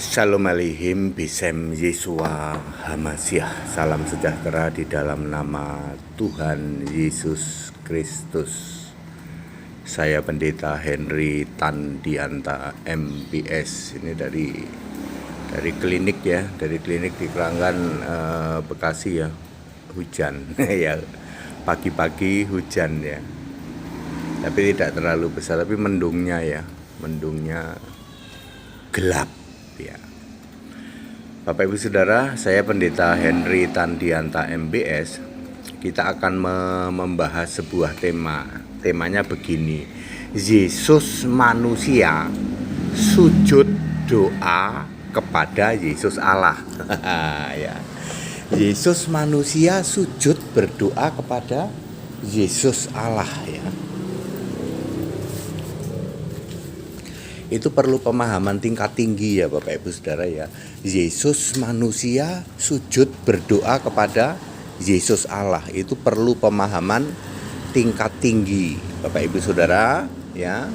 Shalom Aleichem, Bisem Yesua Hamasiah. Salam sejahtera di dalam nama Tuhan Yesus Kristus. Saya Pendeta Henry Tandianta MPS. Ini dari klinik ya, dari klinik di Keranggan Bekasi ya. Hujan ya, pagi-pagi hujan ya. Tapi tidak terlalu besar, tapi mendungnya gelap ya. Bapak Ibu Saudara, saya Pendeta Henry Tandianta MBS. Kita akan membahas sebuah tema. Temanya begini: Yesus manusia sujud doa kepada Yesus Allah. Ya. Yesus manusia sujud berdoa kepada Yesus Allah ya. Itu perlu pemahaman tingkat tinggi ya Bapak Ibu Saudara ya. Yesus manusia sujud berdoa kepada Yesus Allah. Itu perlu pemahaman tingkat tinggi Bapak Ibu Saudara ya.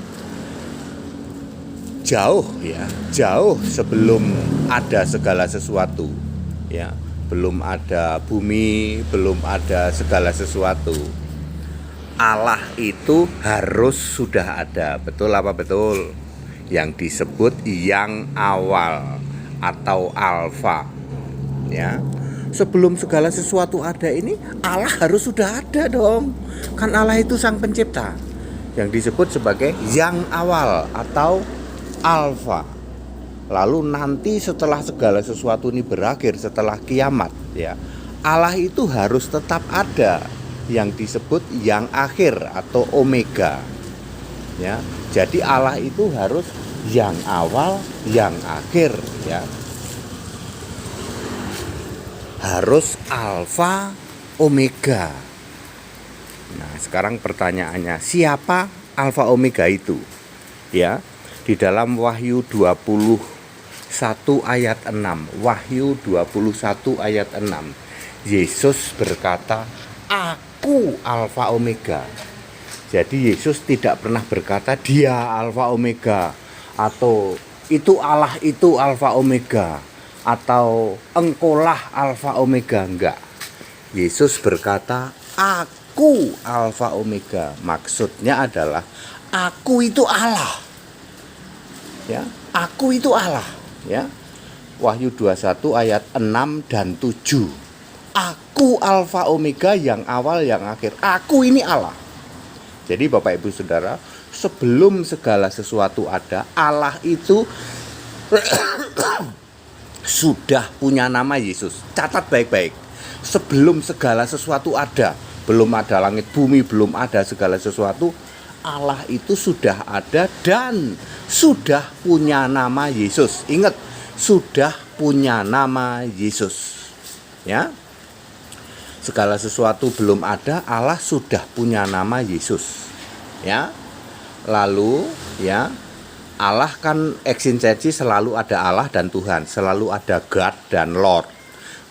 Jauh sebelum ada segala sesuatu ya. Belum ada bumi, belum ada segala sesuatu. Allah itu harus sudah ada. Betul apa betul? Yang disebut yang awal atau alfa ya. Sebelum segala sesuatu ada ini, Allah harus sudah ada dong. Kan Allah itu sang pencipta, yang disebut sebagai yang awal atau alfa. Lalu nanti setelah segala sesuatu ini berakhir, setelah kiamat ya, Allah itu harus tetap ada, yang disebut yang akhir atau omega ya. Jadi Allah itu harus yang awal, yang akhir ya. Harus alfa, omega. Nah, sekarang pertanyaannya, siapa alfa omega itu? Ya, di dalam Wahyu 21 ayat 6. Wahyu 21 ayat 6. Yesus berkata, "Aku alfa omega." Jadi Yesus tidak pernah berkata dia alfa omega, atau itu Allah itu alfa omega, atau engkaulah alfa omega. Enggak. Yesus berkata aku alfa omega. Maksudnya adalah aku itu Allah. Ya, aku itu Allah ya. Wahyu 21 ayat 6 dan 7. Aku alfa omega, yang awal yang akhir. Aku ini Allah. Jadi Bapak Ibu Saudara, sebelum segala sesuatu ada, Allah itu sudah punya nama Yesus. Catat baik-baik. Sebelum segala sesuatu ada, belum ada langit bumi, belum ada segala sesuatu, Allah itu sudah ada dan sudah punya nama Yesus. Ingat, sudah punya nama Yesus. Ya. Segala sesuatu belum ada, Allah sudah punya nama Yesus. Ya. Lalu ya, Allah kan eksistensi, selalu ada Allah dan Tuhan, selalu ada God dan Lord.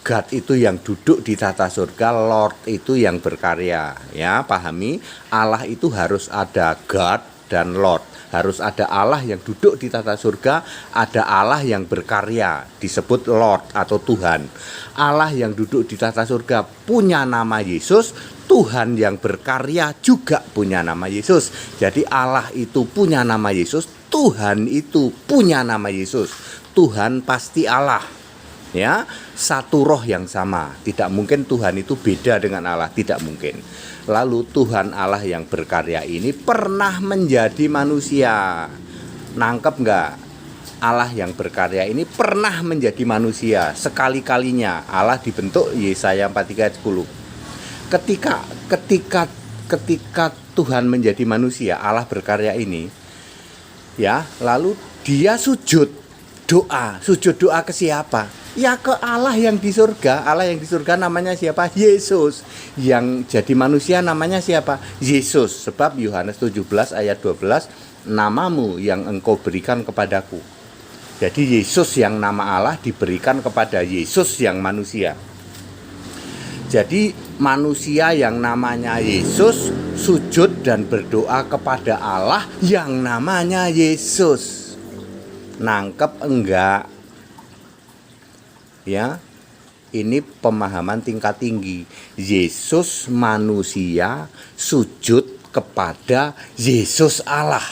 God itu yang duduk di tata surga, Lord itu yang berkarya. Ya, pahami, Allah itu harus ada God dan Lord. Harus ada Allah yang duduk di tata surga, ada Allah yang berkarya, disebut Lord atau Tuhan. Allah yang duduk di tata surga punya nama Yesus, Tuhan yang berkarya juga punya nama Yesus. Jadi Allah itu punya nama Yesus, Tuhan itu punya nama Yesus. Tuhan pasti Allah. Ya, satu roh yang sama. Tidak mungkin Tuhan itu beda dengan Allah, tidak mungkin. Lalu Tuhan Allah yang berkarya ini pernah menjadi manusia. Nangkep enggak? Allah yang berkarya ini pernah menjadi manusia. Sekali-kalinya Allah dibentuk, Yesaya 43 ayat 10. Ketika Tuhan menjadi manusia, Allah berkarya ini ya, lalu dia sujud doa ke siapa? Ya ke Allah yang di surga. Allah yang di surga namanya siapa? Yesus. Yang jadi manusia namanya siapa? Yesus. Sebab Yohanes 17 ayat 12, namamu yang engkau berikan kepadaku. Jadi Yesus yang nama Allah diberikan kepada Yesus yang manusia. Jadi manusia yang namanya Yesus sujud dan berdoa kepada Allah yang namanya Yesus. Nangkep enggak? Ya, ini pemahaman tingkat tinggi. Yesus manusia sujud kepada Yesus Allah.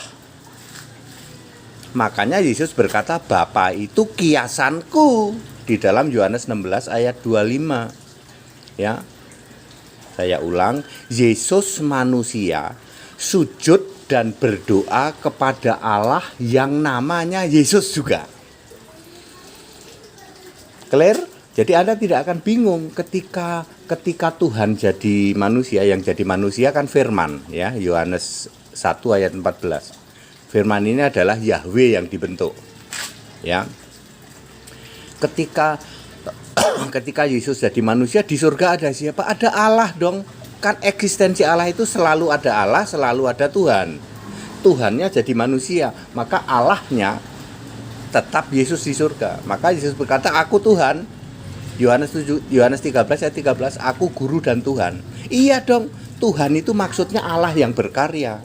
Makanya Yesus berkata, Bapa itu kiasanku, di dalam Yohanes 16 ayat 25. Ya. Saya ulang, Yesus manusia sujud dan berdoa kepada Allah yang namanya Yesus juga. Clear? Jadi Anda tidak akan bingung ketika Tuhan jadi manusia. Yang jadi manusia kan firman, ya, Yohanes 1 ayat 14. Firman ini adalah Yahweh yang dibentuk. Ya. Ketika Yesus jadi manusia, di surga ada siapa? Ada Allah dong. Kan eksistensi Allah itu selalu ada Allah, selalu ada Tuhan. Tuhannya jadi manusia, maka Allahnya tetap Yesus di surga. Maka Yesus berkata, aku Tuhan. Yohanes 13 ayat 13, aku guru dan Tuhan. Iya dong, Tuhan itu maksudnya Allah yang berkarya.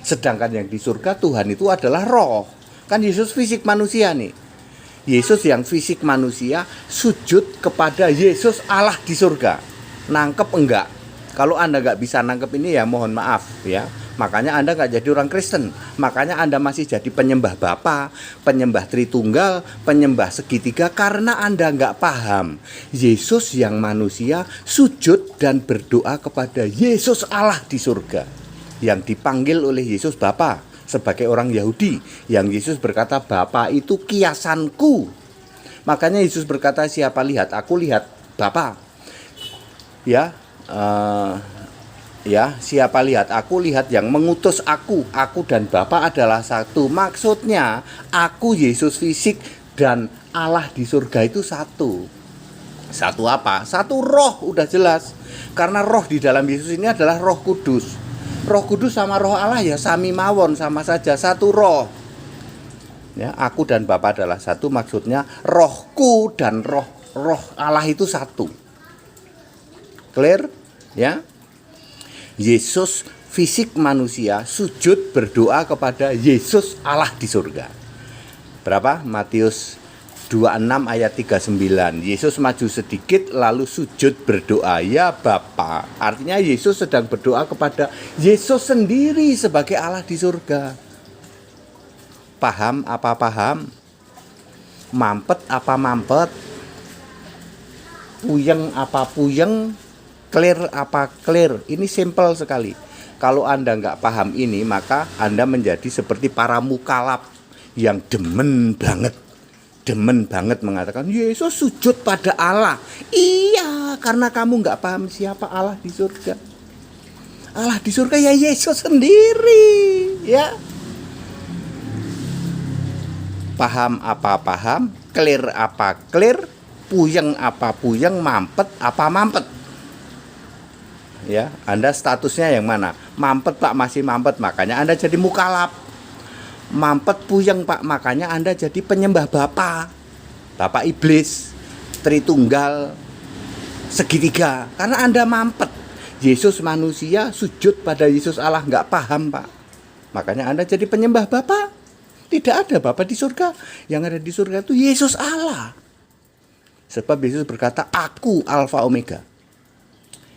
Sedangkan yang di surga Tuhan itu adalah roh. Kan Yesus fisik manusia nih. Yesus yang fisik manusia sujud kepada Yesus Allah di surga. Nangkep enggak? Kalau Anda enggak bisa nangkep ini ya mohon maaf ya. Makanya Anda enggak jadi orang Kristen. Makanya Anda masih jadi penyembah Bapa, penyembah Tritunggal, penyembah segitiga, karena Anda enggak paham. Yesus yang manusia sujud dan berdoa kepada Yesus Allah di surga. Yang dipanggil oleh Yesus Bapa sebagai orang Yahudi. Yang Yesus berkata, Bapa itu kiasanku. Makanya Yesus berkata, siapa lihat aku, lihat Bapa. Ya, siapa lihat aku, lihat yang mengutus aku. Aku dan Bapa adalah satu. Maksudnya aku Yesus fisik dan Allah di surga itu satu. Satu apa? Satu roh, udah jelas. Karena roh di dalam Yesus ini adalah Roh Kudus. Roh Kudus sama Roh Allah ya sami mawon, sama saja, satu roh. Ya, aku dan Bapa adalah satu, maksudnya rohku dan roh Allah itu satu. Clear? Ya. Yesus fisik manusia sujud berdoa kepada Yesus Allah di surga. Berapa? Matius 26 ayat 39. Yesus maju sedikit lalu sujud berdoa, ya Bapa. Artinya Yesus sedang berdoa kepada Yesus sendiri sebagai Allah di surga. Paham apa paham? Mampet apa mampet? Puyeng apa puyeng? Clear apa clear? Ini simple sekali. Kalau Anda nggak paham ini, maka Anda menjadi seperti para mukalaf yang demen banget mengatakan Yesus sujud pada Allah. Iya, karena kamu nggak paham siapa Allah di surga. Allah di surga ya Yesus sendiri, ya. Paham apa paham, clear apa clear, puyeng apa puyeng, mampet apa mampet. Ya, Anda statusnya yang mana? Mampet Pak, masih mampet, makanya Anda jadi mukalaf. Mampet puyeng Pak, makanya Anda jadi penyembah Bapa iblis, Tritunggal, segitiga, karena Anda mampet. Yesus manusia sujud pada Yesus Allah, nggak paham Pak, makanya Anda jadi penyembah Bapa. Tidak ada Bapa di surga, yang ada di surga itu Yesus Allah. Sebab Yesus berkata, aku Alfa Omega.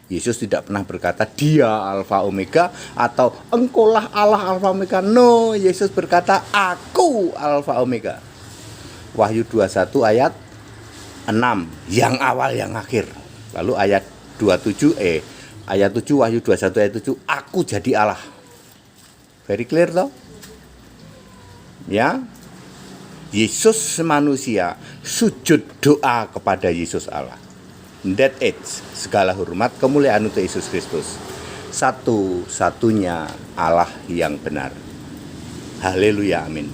Yesus tidak pernah berkata dia Alfa Omega atau engkaulah Allah Alfa Omega. No, Yesus berkata aku Alfa Omega. Wahyu 21 ayat 6, yang awal yang akhir. Lalu ayat 27 ayat 7 Wahyu 21 ayat 7, aku jadi Allah. Very clear toh? Ya. Yesus manusia sujud doa kepada Yesus Allah. That it, segala hormat kemuliaan untuk Yesus Kristus, satu-satunya Allah yang benar. Haleluya, amin.